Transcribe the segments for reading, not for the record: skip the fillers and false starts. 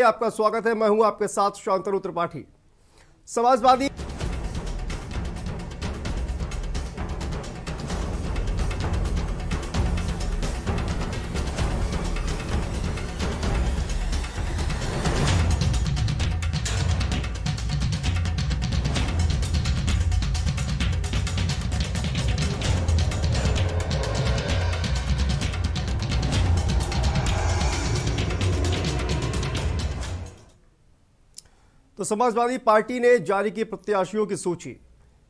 आपका स्वागत है। मैं हूं आपके साथ शांतनु त्रिपाठी। समाजवादी तो समाजवादी पार्टी ने जारी की प्रत्याशियों की सूची।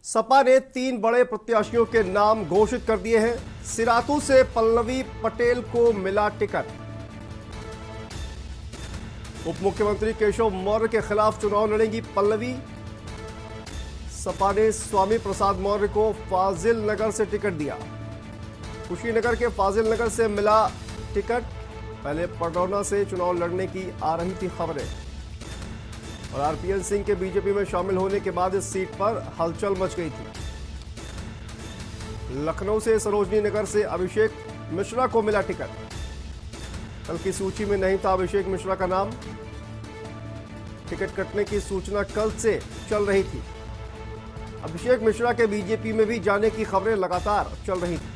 सपा ने 3 बड़े प्रत्याशियों के नाम घोषित कर दिए हैं। सिरातू से पल्लवी पटेल को मिला टिकट। उप मुख्यमंत्री केशव मौर्य के खिलाफ चुनाव लड़ेंगी पल्लवी। सपा ने स्वामी प्रसाद मौर्य को फाजिल नगर से टिकट दिया। कुशीनगर के फाजिल नगर से मिला टिकट। पहले पडरौना से चुनाव लड़ने की आ रही थी खबरें और आरपीएन सिंह के बीजेपी में शामिल होने के बाद इस सीट पर हलचल मच गई थी। लखनऊ से सरोजनी नगर से अभिषेक मिश्रा को मिला टिकट। कल की सूची में नहीं था अभिषेक मिश्रा का नाम। टिकट कटने की सूचना कल से चल रही थी। अभिषेक मिश्रा के बीजेपी में भी जाने की खबरें लगातार चल रही थी।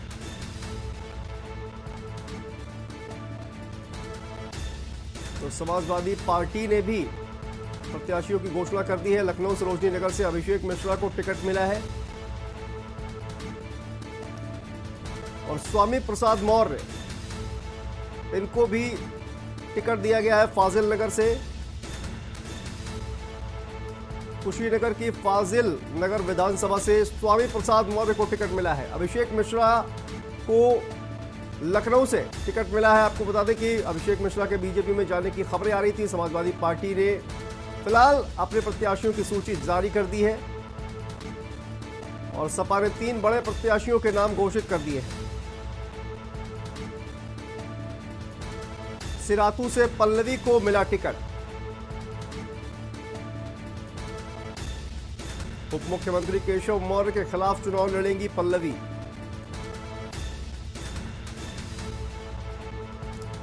तो समाजवादी पार्टी ने भी प्रत्याशियों की घोषणा कर दी है। लखनऊ सरोजनी नगर से अभिषेक मिश्रा को टिकट मिला है और स्वामी प्रसाद मौर्य इनको भी टिकट दिया गया है फाजिल नगर से। कुशीनगर की फाजिल नगर विधानसभा से स्वामी प्रसाद मौर्य को टिकट मिला है। अभिषेक मिश्रा को लखनऊ से टिकट मिला है। आपको बता दें कि अभिषेक मिश्रा के बीजेपी में जाने की खबरें आ रही थी। समाजवादी पार्टी ने फिलहाल अपने प्रत्याशियों की सूची जारी कर दी है और सपा ने 3 बड़े प्रत्याशियों के नाम घोषित कर दिए हैं। सिरातू से पल्लवी को मिला टिकट। उप मुख्यमंत्री केशव मौर्य के खिलाफ चुनाव लड़ेंगी पल्लवी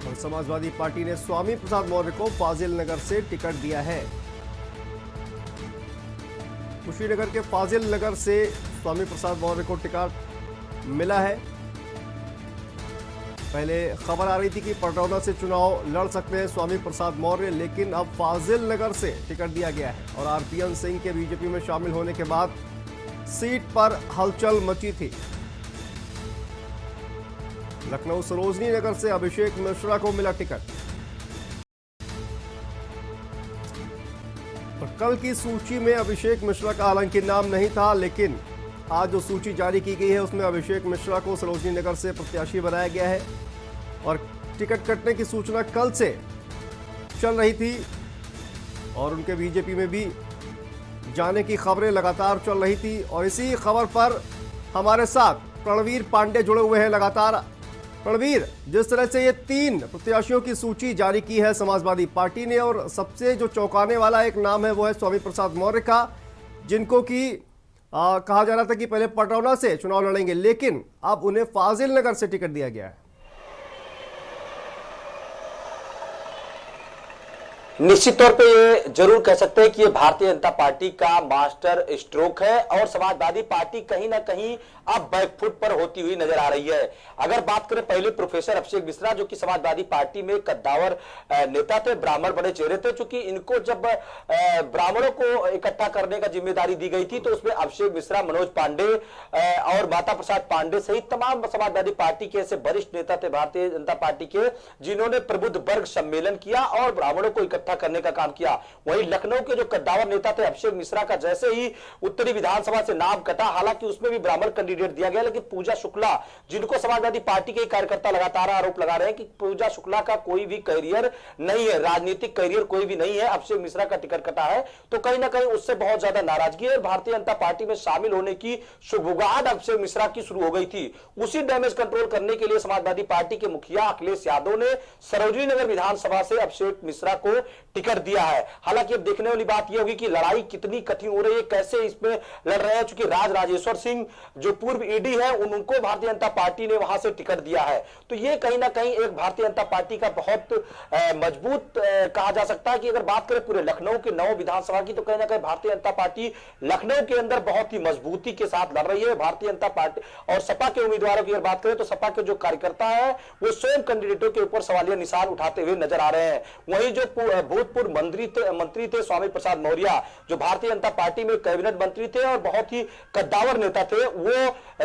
और समाजवादी पार्टी ने स्वामी प्रसाद मौर्य को फाजिल नगर से टिकट दिया है। कुशीनगर के फाजिल नगर से स्वामी प्रसाद मौर्य को टिकट मिला है। पहले खबर आ रही थी कि पडरौना से चुनाव लड़ सकते हैं स्वामी प्रसाद मौर्य, लेकिन अब फाजिल नगर से टिकट दिया गया है और आरपीएन सिंह के बीजेपी में शामिल होने के बाद सीट पर हलचल मची थी। लखनऊ सरोजनी नगर से अभिषेक मिश्रा को मिला टिकट। और कल की सूची में अभिषेक मिश्रा का हालांकि नाम नहीं था, लेकिन आज जो सूची जारी की गई है उसमें अभिषेक मिश्रा को सरोजनी नगर से प्रत्याशी बनाया गया है और टिकट कटने की सूचना कल से चल रही थी और उनके बीजेपी में भी जाने की खबरें लगातार चल रही थी। और इसी खबर पर हमारे साथ प्रणवीर पांडे जुड़े हुए हैं लगातार। प्रणवीर, जिस तरह से ये 3 प्रत्याशियों की सूची जारी की है समाजवादी पार्टी ने और सबसे जो चौंकाने वाला एक नाम है वो है स्वामी प्रसाद मौर्य का, जिनको कि कहा जा रहा था कि पहले पडरौना से चुनाव लड़ेंगे, लेकिन अब उन्हें फाजिल नगर से टिकट दिया गया है। निश्चित तौर पे ये जरूर कह सकते हैं कि ये भारतीय जनता पार्टी का मास्टर स्ट्रोक है और समाजवादी पार्टी कहीं ना कहीं अब बैकफुट पर होती हुई नजर आ रही है। अगर बात करें पहले प्रोफेसर अभिषेक मिश्रा, जो कि समाजवादी पार्टी में कद्दावर नेता थे, ब्राह्मण बड़े चेहरे थे, चूंकि इनको जब ब्राह्मणों को इकट्ठा करने का जिम्मेदारी दी गई थी तो उसमें अभिषेक मिश्रा, मनोज पांडे और माता प्रसाद पांडे सहित तमाम समाजवादी पार्टी के ऐसे वरिष्ठ नेता थे भारतीय जनता पार्टी के, जिन्होंने प्रबुद्ध वर्ग सम्मेलन किया और ब्राह्मणों को इकट्ठा करने का काम किया। वहीं लखनऊ के जो कद्दावर नेता थे अभिषेक मिश्रा का जैसे ही उत्तरी विधानसभा से नाम कटा, हालांकि उसमें भी ब्राह्मण कैंडिडेट दिया गया, लेकिन पूजा शुक्ला, जिनको समाजवादी पार्टी के कार्यकर्ता लगातार आरोप लगा रहे हैं कि पूजा शुक्ला का कोई भी कैरियर नहीं है, राजनीतिक कैरियर कोई भी नहीं है, अभिषेक मिश्रा का टिकट कटा है, तो कहीं ना कहीं उससे बहुत ज्यादा नाराजगी है। भारतीय जनता पार्टी में शामिल होने की शुभगाहट अभिषेक मिश्रा की शुरू हो गई थी। उसी डैमेज कंट्रोल करने के लिए समाजवादी पार्टी के मुखिया अखिलेश यादव ने सरोजनी नगर विधानसभा से अभिषेक मिश्रा को टिकट दिया है। हालांकि अब देखने वाली बात यह होगी कि लड़ाई कितनी कठिन हो रही है, कैसे इसमें लड़ रहे हैं, क्योंकि राजेश्वर सिंह जो पूर्व ईडी है उनको भारतीय जनता पार्टी ने वहां से टिकट दिया है। तो ये कहीं ना कहीं एक भारतीय जनता पार्टी का बहुत मजबूत कहा जा सकता है कि अगर बात करें पूरे लखनऊ के 9 विधानसभा की, तो कहीं ना कहीं भारतीय जनता पार्टी लखनऊ के अंदर बहुत ही मजबूती के साथ लड़ रही है। भारतीय जनता पार्टी और सपा के उम्मीदवारों की अगर बात करें तो सपा के जो कार्यकर्ता है वो स्वयं कैंडिडेटों के ऊपर सवालिया निशान उठाते हुए नजर आ रहे हैं। वहीं जो भूतपूर्व मंत्री थे स्वामी प्रसाद मौर्य, जो भारतीय जनता पार्टी में कैबिनेट मंत्री थे और बहुत ही कद्दावर नेता थे, वो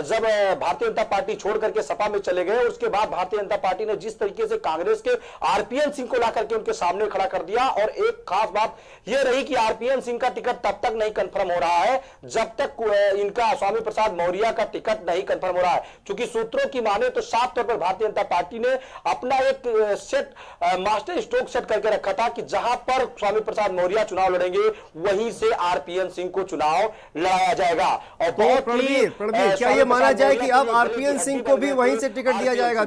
जब भारतीय जनता पार्टी छोड़ करके सपा में चले गए, उसके बाद भारतीय जनता पार्टी ने जिस तरीके से कांग्रेस के आरपीएन सिंह को लाकर के उनके सामने खड़ा कर दिया। और एक खास बात यह रही कि आरपीएन सिंह का टिकट तब तक नहीं कंफर्म हो रहा है जब तक इनका स्वामी प्रसाद मौर्य का टिकट नहीं कंफर्म हो रहा है, क्योंकि सूत्रों की माने तो साफ तौर पर भारतीय जनता पार्टी ने अपना एक सेट मास्टर स्ट्रोक सेट करके रखा था कि जहां पर स्वामी प्रसाद मौर्य चुनाव लड़ेंगे वहीं से आरपीएन सिंह को चुनाव लड़ाया जाएगा। और बहुत प्रणवीर, क्या ये माना जाए कि अब आरपीएन सिंह को भी वहीं से टिकट दिया जाएगा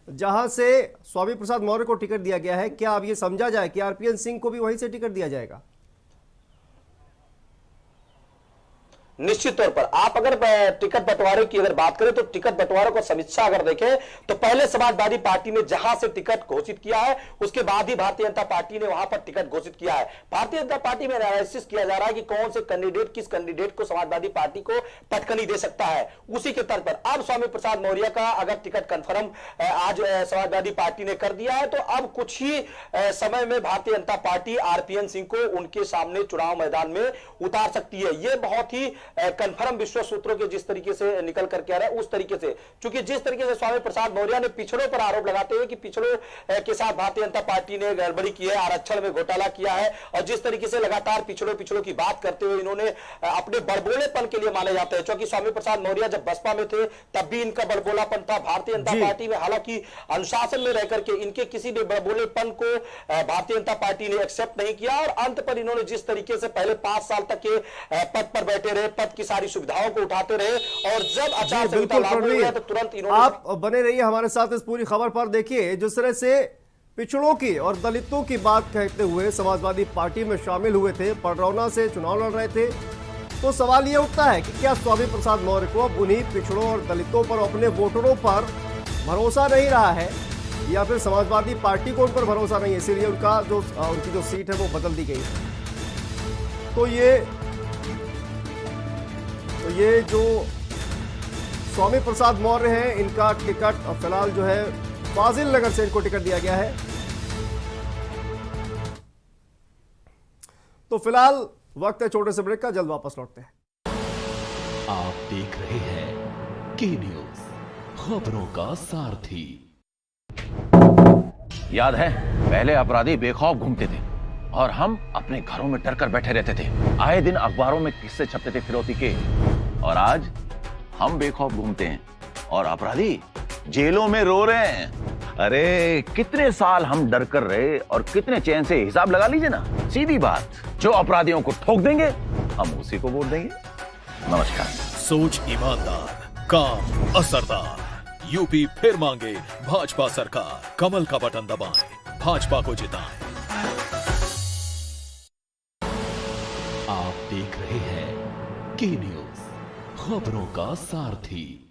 जहां से स्वामी प्रसाद मौर्य को टिकट दिया गया है? क्या अब ये समझा जाए कि आरपीएन सिंह को भी वहीं से टिकट दिया जाएगा? निश्चित तौर पर आप अगर टिकट बंटवारे की अगर बात करें तो टिकट बंटवारे को समीक्षा अगर देखें तो पहले समाजवादी पार्टी ने जहां से टिकट घोषित किया है उसके बाद ही भारतीय जनता पार्टी ने वहां पर टिकट घोषित किया है। भारतीय जनता पार्टी में एनालिसिस किया जा रहा है कि कौन से कैंडिडेट किस कैंडिडेट को समाजवादी पार्टी को पटकनी दे सकता है। उसी के तर्ज पर अब स्वामी प्रसाद मौर्य का अगर टिकट कंफर्म आज समाजवादी पार्टी ने कर दिया है तो अब कुछ ही समय में भारतीय जनता पार्टी आरपीएन सिंह को उनके सामने चुनाव मैदान में उतार सकती है। यह बहुत ही कंफर्म विश्व सूत्रों के जिस तरीके से निकल करके आ रहा है उस तरीके से, क्योंकि जिस तरीके से स्वामी प्रसाद मौर्य ने पिछड़ों पर आरोप लगाते हुए कि पिछड़ों के साथ भारतीय जनता पार्टी ने गड़बड़ी की है, आरक्षण में घोटाला किया है, और जिस तरीके से लगातार पिछड़ों की बात करते हुए इन्होंने अपने बड़बोलेपन के लिए माने जाते हैं, क्योंकि स्वामी प्रसाद मौर्य जब बसपा में थे तब भी इनका बड़बोलापन था। भारतीय जनता पार्टी में हालांकि अनुशासन में रह करके इनके किसी भी बड़बोलेपन को भारतीय जनता पार्टी ने एक्सेप्ट नहीं किया, और अंत पर इन्होंने जिस तरीके से पहले 5 साल तक के पद पर बैठे रहे, पद की सारी सुविधाओं को उठाते रहे, और जब आचार संहिता लागू हुई तो तुरंत इन्होंने। आप बने रहिए हमारे साथ इस पूरी खबर पर। देखिए जिस तरह से पिछड़ों की और दलितों की बात कहते हुए समाजवादी पार्टी में शामिल हुए थे, पडरौना से चुनाव लड़ रहे थे, तो सवाल यह उठता है कि क्या स्वामी प्रसाद मौर्य को अब उन्हीं पिछड़ों और दलितों पर, अपने वोटरों पर भरोसा नहीं रहा है, या फिर समाजवादी पार्टी को उन पर भरोसा नहीं है इसलिए उनकी जो सीट है वो बदल दी गई है? तो ये जो स्वामी प्रसाद मौर्य हैं इनका टिकट फिलहाल जो है फाजिल नगर से इनको टिकट दिया गया है। तो फिलहाल वक्त है छोटे से ब्रेक का, जल्द वापस लौटते हैं। आप देख रहे हैं की न्यूज, खबरों का सारथी। याद है पहले अपराधी बेखौफ घूमते थे और हम अपने घरों में डर कर बैठे रहते थे। आए दिन अखबारों में किस्से छपते थे फिरौती के, और आज हम बेखौफ घूमते हैं और अपराधी जेलों में रो रहे हैं। अरे कितने साल हम डर कर रहे और कितने चैन से, हिसाब लगा लीजिए ना। सीधी बात, जो अपराधियों को ठोक देंगे हम उसी को वोट देंगे। नमस्कार। सोच ईमानदार, काम असरदार। यूपी फिर मांगे भाजपा सरकार। कमल का बटन दबाएं, भाजपा को जिताएं। आप देख रहे हैं की न्यूज, खबरों का सारथी।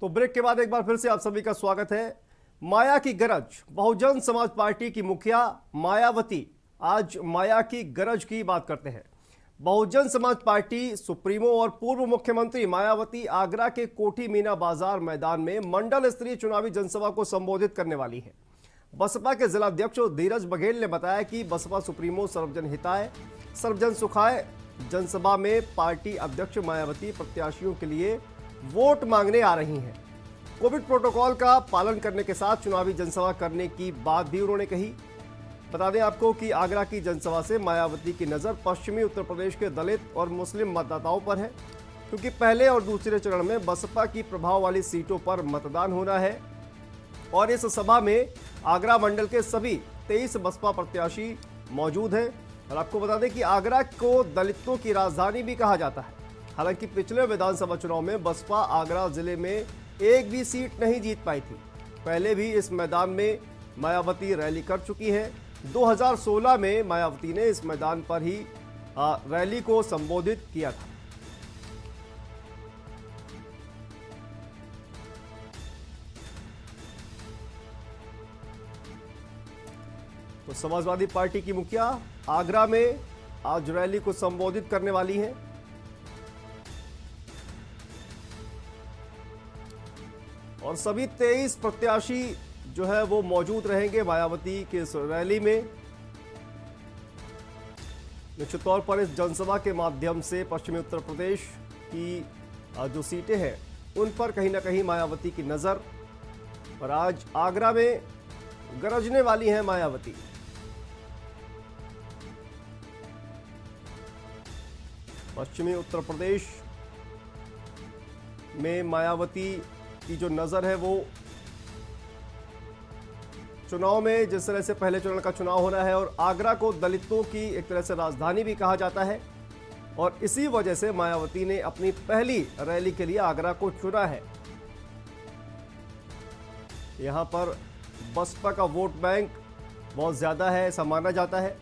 तो ब्रेक के बाद एक बार फिर से आप सभी का स्वागत है। माया की गरज, बहुजन समाज पार्टी की मुखिया मायावती आज माया की गरज की बात करते हैं। बहुजन समाज पार्टी सुप्रीमो और पूर्व मुख्यमंत्री मायावती आगरा के कोठी मीना बाजार मैदान में मंडल स्तरीय चुनावी जनसभा को संबोधित करने वाली है। बसपा के जिलाध्यक्ष धीरज बघेल ने बताया कि बसपा सुप्रीमो सर्वजन हिताय सर्वजन सुखाय जनसभा में पार्टी अध्यक्ष मायावती प्रत्याशियों के लिए वोट मांगने आ रही हैं। कोविड प्रोटोकॉल का पालन करने के साथ चुनावी जनसभा करने की बात भी उन्होंने कही। बता दें आपको कि आगरा की जनसभा से मायावती की नज़र पश्चिमी उत्तर प्रदेश के दलित और मुस्लिम मतदाताओं पर है, क्योंकि पहले और दूसरे चरण में बसपा की प्रभाव वाली सीटों पर मतदान होना है। और इस सभा में आगरा मंडल के सभी 23 बसपा प्रत्याशी मौजूद हैं। और आपको बता दें कि आगरा को दलितों की राजधानी भी कहा जाता है। हालांकि पिछले विधानसभा चुनाव में बसपा आगरा जिले में एक भी सीट नहीं जीत पाई थी। पहले भी इस मैदान में मायावती रैली कर चुकी है। 2016 में मायावती ने इस मैदान पर ही रैली को संबोधित किया था। तो समाजवादी पार्टी की मुखिया आगरा में आज रैली को संबोधित करने वाली हैं। और सभी 23 प्रत्याशी जो है वो मौजूद रहेंगे मायावती की इस रैली में। निश्चित तौर पर इस जनसभा के माध्यम से पश्चिमी उत्तर प्रदेश की जो सीटें हैं उन पर कहीं ना कहीं मायावती की नजर। और आज आगरा में गरजने वाली हैं मायावती। पश्चिमी उत्तर प्रदेश में मायावती की जो नजर है वो चुनाव में जिस तरह से पहले चरण का चुनाव हो रहा है, और आगरा को दलितों की एक तरह से राजधानी भी कहा जाता है, और इसी वजह से मायावती ने अपनी पहली रैली के लिए आगरा को चुना है। यहां पर बसपा का वोट बैंक बहुत ज्यादा है ऐसा माना जाता है,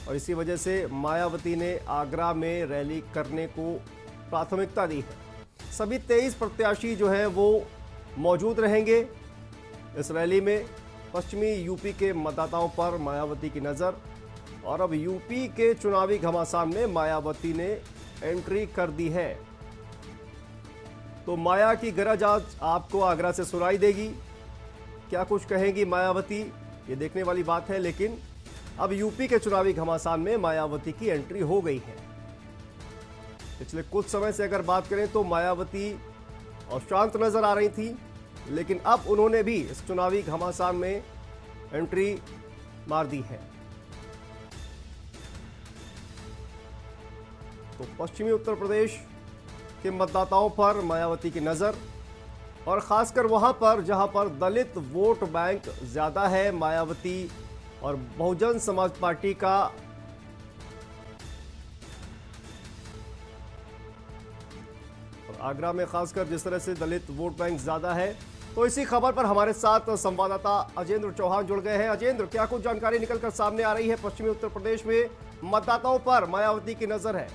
और इसी वजह से मायावती ने आगरा में रैली करने को प्राथमिकता दी है। सभी 23 प्रत्याशी जो हैं वो मौजूद रहेंगे इस रैली में। पश्चिमी यूपी के मतदाताओं पर मायावती की नज़र। और अब यूपी के चुनावी घमासान में मायावती ने एंट्री कर दी है। तो माया की गरज आज आपको आगरा से सुनाई देगी। क्या कुछ कहेंगी मायावती, ये देखने वाली बात है। लेकिन अब यूपी के चुनावी घमासान में मायावती की एंट्री हो गई है। पिछले कुछ समय से अगर बात करें तो मायावती और शांत नजर आ रही थी, लेकिन अब उन्होंने भी इस चुनावी घमासान में एंट्री मार दी है। तो पश्चिमी उत्तर प्रदेश के मतदाताओं पर मायावती की नजर, और खासकर वहां पर जहां पर दलित वोट बैंक ज्यादा है। मायावती और बहुजन समाज पार्टी का आगरा में खासकर जिस तरह से दलित वोट बैंक ज्यादा है। तो इसी खबर पर हमारे साथ संवाददाता अजेंद्र चौहान जुड़ गए हैं। अजेंद्र, क्या कुछ जानकारी निकलकर सामने आ रही है? पश्चिमी उत्तर प्रदेश में मतदाताओं पर मायावती की नजर है।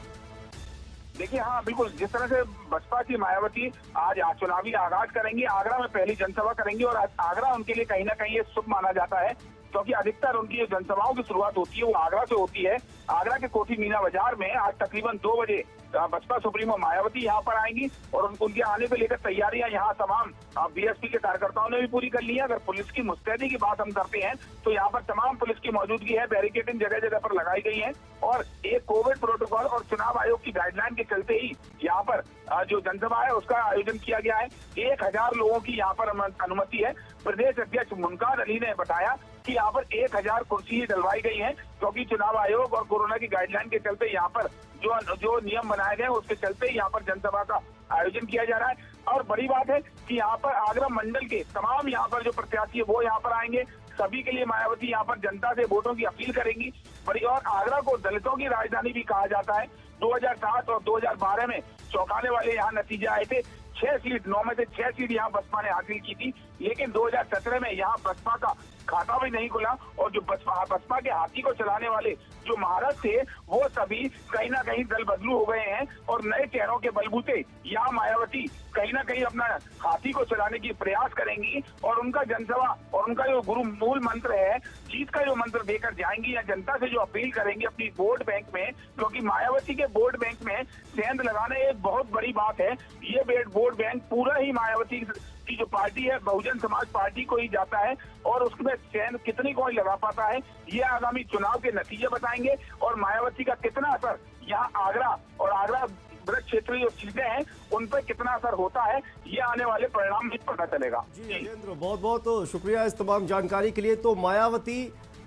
देखिए, हाँ बिल्कुल, जिस तरह से बसपा की मायावती आज चुनावी आगाज करेंगी, आगरा में पहली जनसभा करेंगी, और आगरा उनके लिए कहीं ना कहीं ये शुभ माना जाता है, क्योंकि अधिकतर उनकी जो जनसभाओं की शुरुआत होती है वो आगरा से होती है। आगरा के कोठी मीना बाजार में आज तकरीबन 2 बजे बसपा सुप्रीमो मायावती यहाँ पर आएंगी, और उनके आने को लेकर तैयारियां यहाँ तमाम बीएसपी के कार्यकर्ताओं ने भी पूरी कर ली है। अगर पुलिस की मुस्तैदी की बात हम करते हैं तो यहाँ पर तमाम पुलिस की मौजूदगी है, बैरिकेडिंग जगह जगह पर लगाई गई है, और एक कोविड प्रोटोकॉल और चुनाव आयोग की गाइडलाइन के चलते ही यहाँ पर जो जनसभा है उसका आयोजन किया गया है। 1000 लोगों की यहाँ पर अनुमति है। प्रदेश अध्यक्ष मुनकार अली ने बताया कि यहाँ पर 1000 कुर्सी ही डलवाई गई हैं, क्योंकि चुनाव आयोग और कोरोना की गाइडलाइन के चलते यहाँ पर जो नियम बनाए गए उसके चलते यहाँ पर जनसभा का आयोजन किया जा रहा है। और बड़ी बात है कि यहाँ पर आगरा मंडल के तमाम यहाँ पर जो प्रत्याशी है वो यहाँ पर आएंगे। सभी के लिए मायावती यहाँ पर जनता से वोटों की अपील करेंगी। बड़ी, और आगरा को दलितों की राजधानी भी कहा जाता है। 2007 और 2012 में चौंकाने वाले यहाँ नतीजे आए थे। 6 सीट, 9 में से 6 सीट यहाँ बसपा ने हासिल की थी, लेकिन 2017 में यहाँ बसपा का खाता भी नहीं खुला, और जो बसपा के हाथी को चलाने वाले जो महारथ थे वो सभी कहीं ना कहीं दल बदलू हो गए हैं, और नए चेहरों के बलबूते यहाँ मायावती कहीं ना कहीं अपना हाथी को चलाने की प्रयास करेंगी, और उनका जनसभा और उनका जो गुरु मूल मंत्र है, जीत का जो मंत्र देकर जाएंगी, या जनता से जो अपील करेंगी अपनी वोट बैंक में, क्योंकि मायावती के वोट बैंक में सेंध लगाना एक बहुत बड़ी बात है। ये वोट बैंक पूरा ही मायावती की जो पार्टी है बहुजन समाज पार्टी को ही जाता है, और उसमें चैन कितनी कोई लगा पाता है ये आगामी चुनाव के नतीजे बताएंगे, और मायावती का कितना असर यहाँ आगरा और आगरा ब्रज क्षेत्र जो सीटें हैं उन पर कितना असर होता है ये आने वाले परिणाम भी पता चलेगा। जी अजेंद्र, बहुत बहुत शुक्रिया इस तमाम जानकारी के लिए। तो मायावती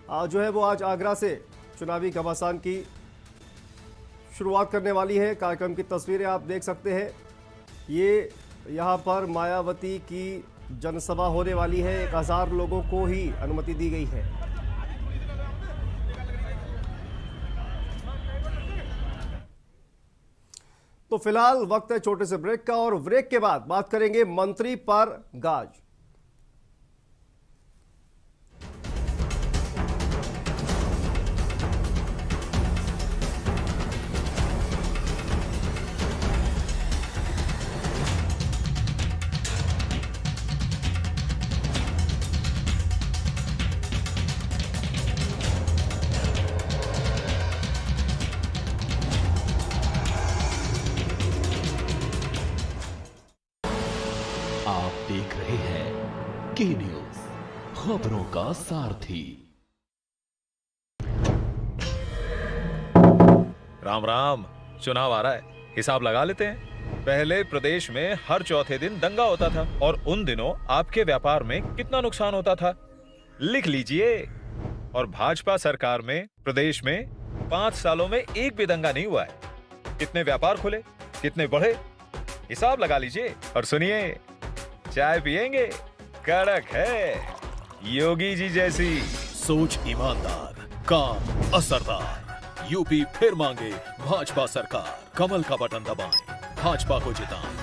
जो है वो आज आगरा से चुनावी घमासान की शुरुआत करने वाली है। कार्यक्रम की तस्वीरें आप देख सकते हैं। ये यहाँ पर मायावती की जनसभा होने वाली है। 1000 लोगों को ही अनुमति दी गई है। तो फिलहाल वक्त है छोटे से ब्रेक का, और ब्रेक के बाद बात करेंगे मंत्री पर गाज। आप देख रहे हैं के न्यूज, खबरों का सारथी। राम राम, चुनाव आ रहा है, हिसाब लगा लेते हैं। पहले प्रदेश में हर चौथे दिन दंगा होता था, और उन दिनों आपके व्यापार में कितना नुकसान होता था, लिख लीजिए। और भाजपा सरकार में प्रदेश में 5 सालों में एक भी दंगा नहीं हुआ है। कितने व्यापार खुले, कितने बढ़े, हिसाब लगा लीजिए। और सुनिए, चाय पिएंगे, कड़क है, योगी जी जैसी। सोच ईमानदार, काम असरदार। यूपी फिर मांगे भाजपा सरकार। कमल का बटन दबाएं, भाजपा को जिताएं।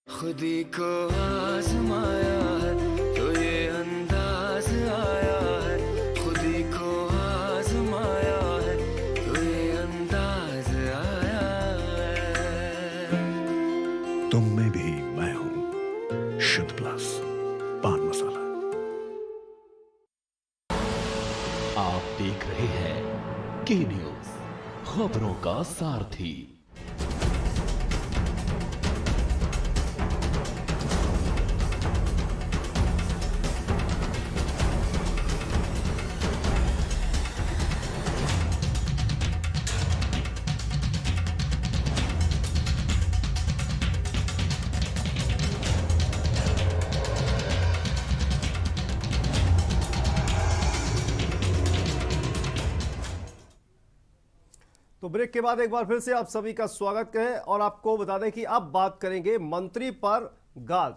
खुदी को आजमाया है तो ये अंदाज आया है, खुदी को आजमाया है तो ये अंदाज आया है। तुम में भी मैं हूं, शुद्ध प्लस पान मसाला। आप देख रहे हैं के न्यूज, खबरों का सारथी। तो ब्रेक के बाद एक बार फिर से आप सभी का स्वागत है, और आपको बता दें कि अब बात करेंगे मंत्री पर गाज।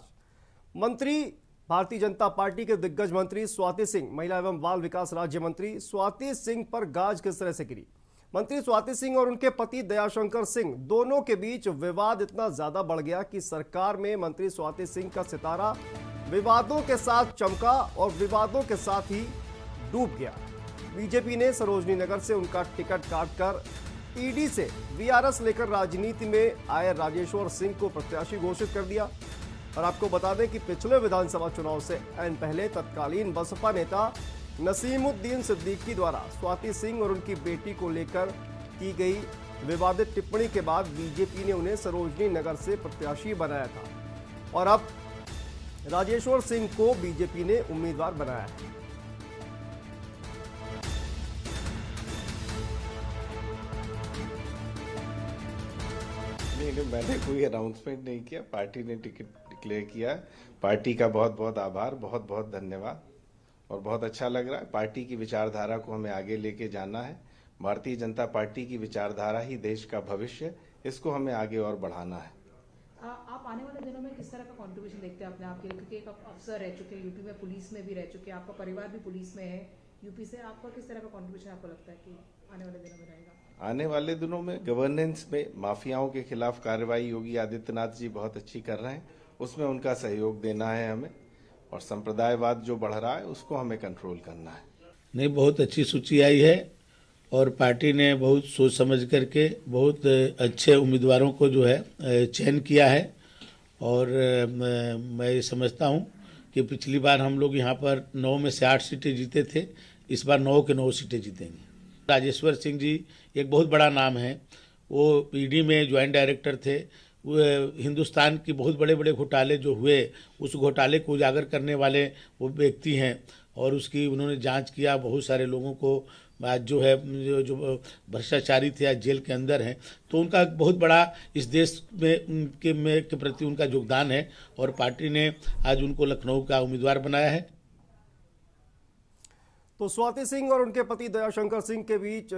मंत्री भारतीय जनता पार्टी के दिग्गज मंत्री स्वाति सिंह, महिला एवं बाल विकास राज्य मंत्री स्वाति सिंह पर गाज किस तरह से गिरी। मंत्री स्वाति सिंह और उनके पति दयाशंकर सिंह दोनों के बीच विवाद इतना ज्यादा बढ़ गया कि सरकार में मंत्री स्वाति सिंह का सितारा विवादों के साथ चमका और विवादों के साथ ही डूब गया। बीजेपी ने सरोजनी नगर से उनका टिकट काटकर ईडी से वीआरएस लेकर राजनीति में आए राजेश्वर सिंह को प्रत्याशी घोषित कर दिया। और आपको बता दें कि पिछले विधानसभा चुनाव से ऐन पहले तत्कालीन बसपा नेता नसीमुद्दीन सिद्दीकी द्वारा स्वाति सिंह और उनकी बेटी को लेकर की गई विवादित टिप्पणी के बाद बीजेपी ने उन्हें सरोजनी नगर से प्रत्याशी बनाया था, और अब राजेश्वर सिंह को बीजेपी ने उम्मीदवार बनाया है। नहीं, मैंने कोई अनाउंसमेंट नहीं किया, पार्टी ने टिकट डिक्लेयर किया। पार्टी का बहुत बहुत आभार, बहुत बहुत धन्यवाद, और बहुत अच्छा लग रहा है। पार्टी की विचारधारा को हमें आगे लेके जाना है। भारतीय जनता पार्टी की विचारधारा ही देश का भविष्य, इसको हमें आगे और बढ़ाना है। आप आने वाले दिनों में किस तरह का कंट्रीब्यूशन देखते हैं अपने आप के लिए, क्योंकि एक अफसर रह चुके हैं यूपी में, पुलिस में भी रह चुके हैं, आपका परिवार भी पुलिस में है यूपी से, आपका किस तरह का कंट्रीब्यूशन आपको लगता है कि आने वाले दिनों में रहेगा? आने वाले दिनों में गवर्नेंस में माफियाओं के खिलाफ कार्रवाई योगी आदित्यनाथ जी बहुत अच्छी कर रहे हैं, उसमें उनका सहयोग देना है हमें, और संप्रदायवाद जो बढ़ रहा है उसको हमें कंट्रोल करना है। नहीं, बहुत अच्छी सूची आई है, और पार्टी ने बहुत सोच समझ करके बहुत अच्छे उम्मीदवारों को जो है चयन किया है। और मैं ये समझता हूँ कि पिछली बार हम लोग यहाँ पर 9 में से 8 सीटें जीते थे, इस बार 9 के 9 सीटें जीतेंगे। राजेश्वर सिंह जी एक बहुत बड़ा नाम है, वो ईडी में ज्वाइंट डायरेक्टर थे। वो हिंदुस्तान की बहुत बड़े बड़े घोटाले जो हुए, उस घोटाले को उजागर करने वाले वो व्यक्ति हैं, और उसकी उन्होंने जांच किया। बहुत सारे लोगों को आज जो है जो भ्रष्टाचारी थे आज जेल के अंदर हैं, तो उनका बहुत बड़ा इस देश में के प्रति उनका योगदान है और पार्टी ने आज उनको लखनऊ का उम्मीदवार बनाया है। तो स्वाति सिंह और उनके पति दयाशंकर सिंह के बीच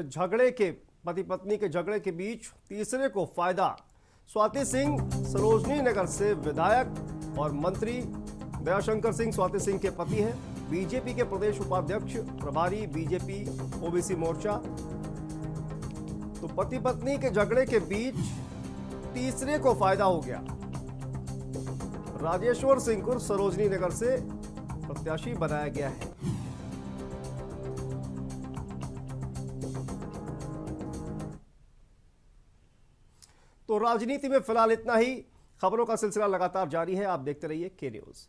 पति पत्नी के झगड़े के बीच तीसरे को फायदा। स्वाति सिंह सरोजनी नगर से विधायक और मंत्री। दयाशंकर सिंह स्वाति सिंह के पति हैं, बीजेपी के प्रदेश उपाध्यक्ष प्रभारी बीजेपी ओबीसी मोर्चा। तो पति पत्नी के झगड़े के बीच तीसरे को फायदा हो गया। राजेश्वर सिंह को सरोजनी नगर से प्रत्याशी बनाया गया है। तो राजनीति में फिलहाल इतना ही। खबरों का सिलसिला लगातार जारी है, आप देखते रहिए के न्यूज़।